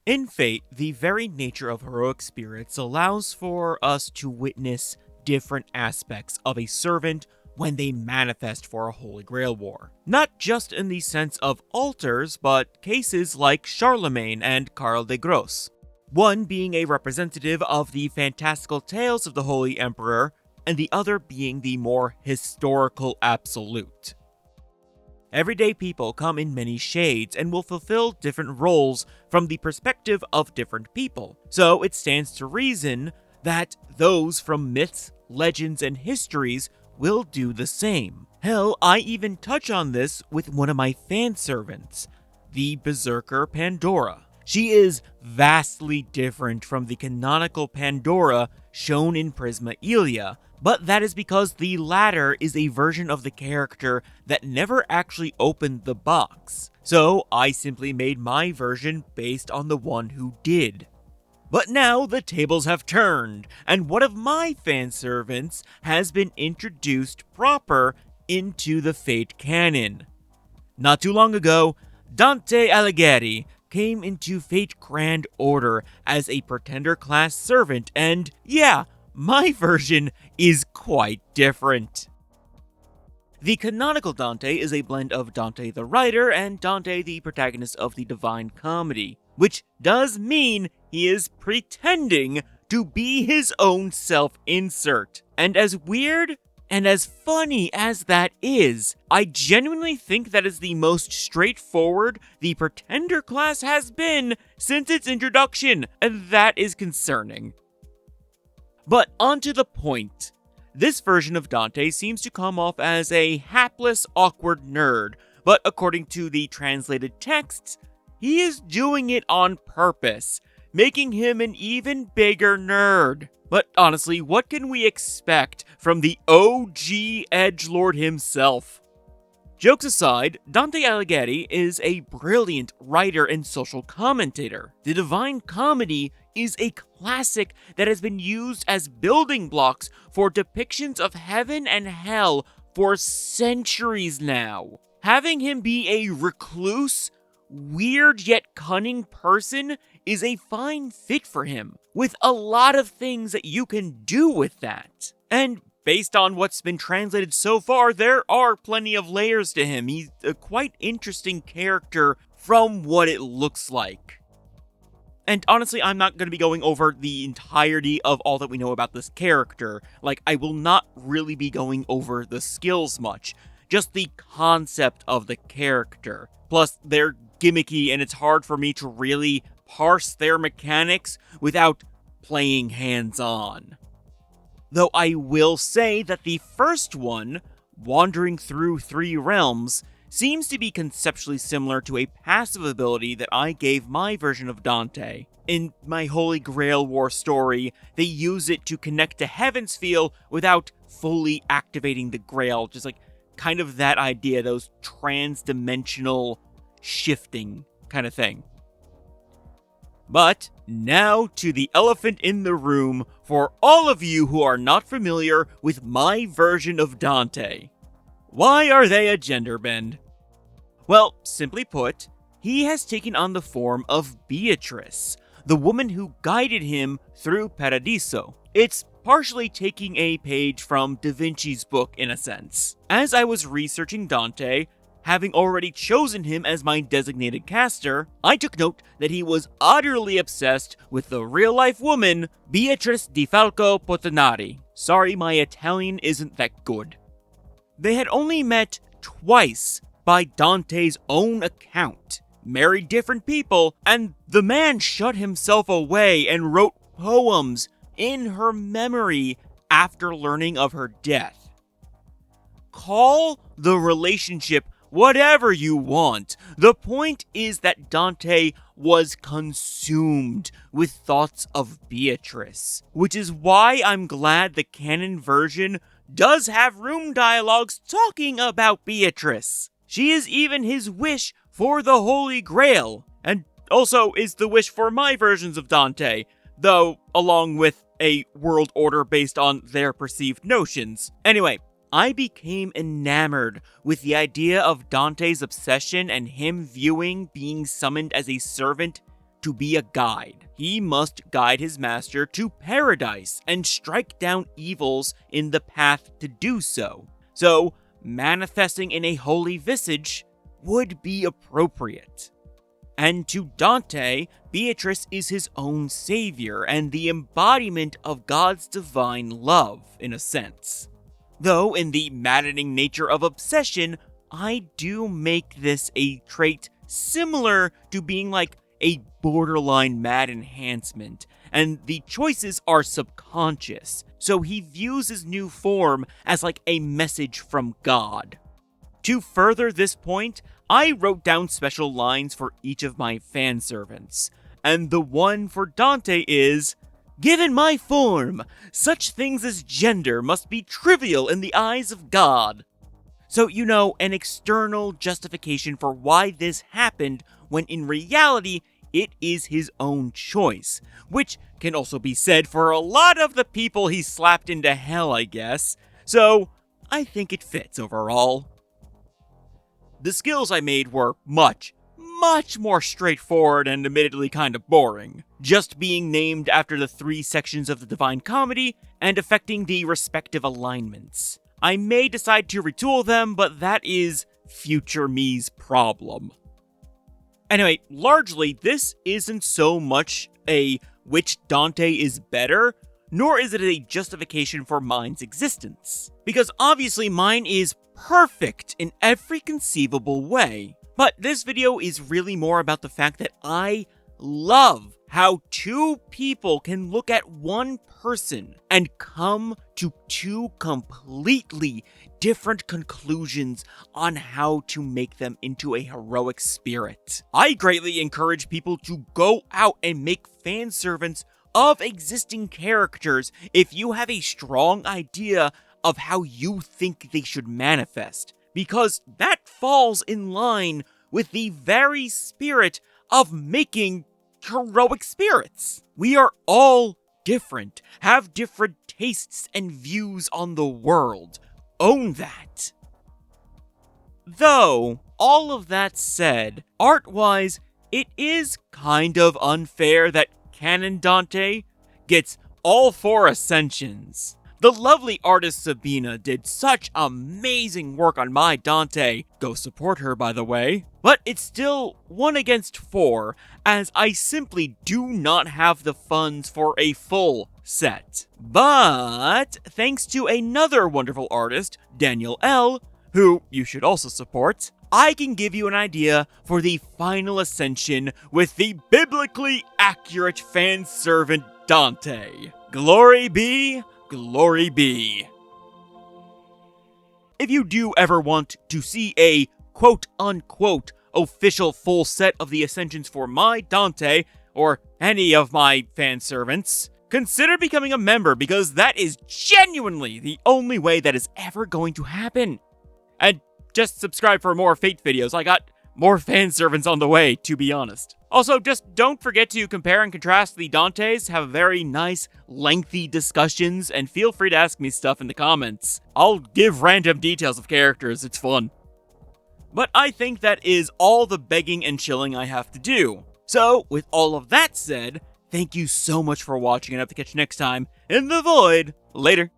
In Fate, the very nature of heroic spirits allows for us to witness different aspects of a servant when they manifest for a Holy Grail war. Not just in the sense of altars, but cases like Charlemagne and Karl de Gross. One being a representative of the fantastical tales of the Holy Emperor, and the other being the more historical absolute. Everyday people come in many shades and will fulfill different roles from the perspective of different people, so it stands to reason that those from myths, legends, and histories will do the same. Hell, I even touch on this with one of my fan servants, the Berserker Pandora. She is vastly different from the canonical Pandora shown in Prisma Ilia, but that is because the latter is a version of the character that never actually opened the box. So I simply made my version based on the one who did. But now the tables have turned, and one of my fan servants has been introduced proper into the Fate canon. Not too long ago, Dante Alighieri came into fategrandorder as a pretender class servant, and yeah, my version is quite different. The canonical Dante is a blend of Dante the writer and Dante the protagonist of the Divine Comedy, which does mean he is pretending to be his own self-insert. And as weird and as funny as that is, I genuinely think that is the most straightforward the pretender class has been since its introduction, and that is concerning. But onto the point. This version of Dante seems to come off as a hapless, awkward nerd, but according to the translated texts, he is doing it on purpose, making him an even bigger nerd. But honestly, what can we expect from the OG edgelord himself? Jokes aside, Dante Alighieri is a brilliant writer and social commentator. The Divine Comedy is a classic that has been used as building blocks for depictions of heaven and hell for centuries now. Having him be a recluse, weird yet cunning person is a fine fit for him, with a lot of things that you can do with that. And based on what's been translated so far, there are plenty of layers to him. He's a quite interesting character from what it looks like. And honestly, I'm not going to be going over the entirety of all that we know about this character. Like, I will not really be going over the skills much, just the concept of the character. Plus, they're gimmicky and it's hard for me to really parse their mechanics without playing hands-on. Though I will say that the first one, Wandering Through Three Realms, seems to be conceptually similar to a passive ability that I gave my version of Dante. In my Holy Grail War story, they use it to connect to Heaven's Feel without fully activating the Grail, just like kind of that idea, those trans-dimensional shifting kind of thing. But now to the elephant in the room for all of you who are not familiar with my version of Dante. Why are they a gender bend? Well, simply put, he has taken on the form of Beatrice, the woman who guided him through Paradiso. It's partially taking a page from Da Vinci's book in a sense. As I was researching Dante, having already chosen him as my designated caster, I took note that he was utterly obsessed with the real-life woman, Beatrice di Falco Portinari. Sorry, my Italian isn't that good. They had only met twice by Dante's own account, married different people, and the man shut himself away and wrote poems in her memory after learning of her death. Call the relationship whatever you want. The point is that Dante was consumed with thoughts of Beatrice, which is why I'm glad the canon version does have room dialogues talking about Beatrice. She is even his wish for the Holy Grail, and also is the wish for my versions of Dante, though along with a world order based on their perceived notions. Anyway, I became enamored with the idea of Dante's obsession and him viewing being summoned as a servant to be a guide. He must guide his master to paradise and strike down evils in the path to do so. So, manifesting in a holy visage would be appropriate. And to Dante, Beatrice is his own savior and the embodiment of God's divine love, in a sense. Though, in the maddening nature of obsession, I do make this a trait similar to being like a borderline mad enhancement, and the choices are subconscious, so he views his new form as like a message from God. To further this point, I wrote down special lines for each of my fanservants, and the one for Dante is, "Given my form, such things as gender must be trivial in the eyes of God." So, an external justification for why this happened, when in reality, it is his own choice, which can also be said for a lot of the people he slapped into hell, I guess. So, I think it fits overall. The skills I made were much more straightforward and admittedly kind of boring, just being named after the 3 sections of the Divine Comedy and affecting the respective alignments. I may decide to retool them, but that is future me's problem. Anyway, largely, this isn't so much a which Dante is better, nor is it a justification for mine's existence. Because obviously mine is perfect in every conceivable way. But this video is really more about the fact that I love how 2 people can look at one person and come to 2 completely different conclusions on how to make them into a heroic spirit. I greatly encourage people to go out and make fan servants of existing characters if you have a strong idea of how you think they should manifest, because that falls in line with the very spirit of making heroic spirits. We are all different, have different tastes and views on the world. Own that. Though, all of that said, art-wise, it is kind of unfair that Canon Dante gets all 4 ascensions. The lovely artist Sabina did such amazing work on my Dante. Go support her, by the way. But it's still 1 against 4, as I simply do not have the funds for a full set. But thanks to another wonderful artist, Daniel L., who you should also support, I can give you an idea for the final ascension with the biblically accurate fan servant Dante. Glory be. Glory be. If you do ever want to see a quote-unquote official full set of the Ascensions for my Dante, or any of my fan servants, consider becoming a member, because that is genuinely the only way that is ever going to happen. And just subscribe for more Fate videos. I got more fan servants on the way, to be honest. Also, just don't forget to compare and contrast the Dantes, have very nice, lengthy discussions, and feel free to ask me stuff in the comments. I'll give random details of characters, it's fun. But I think that is all the begging and chilling I have to do. So, with all of that said, thank you so much for watching, and I hope to catch you next time in the void. Later.